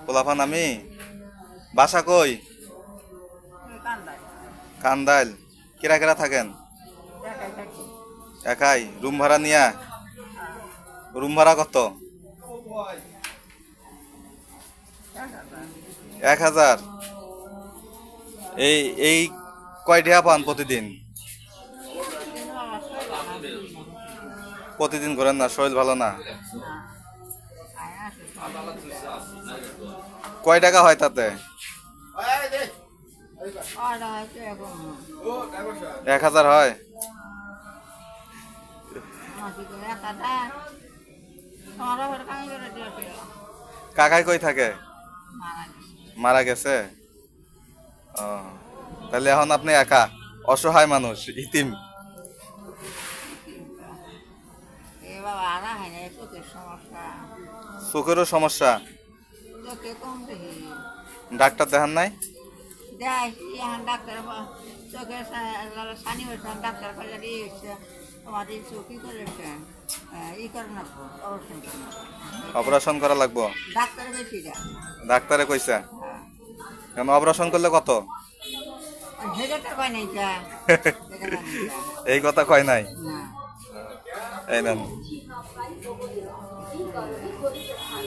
পোলাপান আমি বাসা কই? কান্দাইল। কিরা কিরা থাকেন? একাই? রুম ভাড়া নিয়া? রুম ভাড়া কত? 1000। এই এই কয় টাকা পান প্রতিদিন? প্রতিদিন করেন না, শরীর ভালো না? কয় টাকা হয় তাতে? 1000 হয়? কাকাই কই থাকে? মারা গেছে। ও, তাহলে এখন আপনি একা, অসহায় মানুষ, ইতিম। চোখেরও সমস্যা? ডাক্তার দেখান নাই? অপারেশন করা লাগবো? ডাক্তারে কইছে? কেন অপারেশন করলে কত? এই কথা কয় নাই? এই নেন।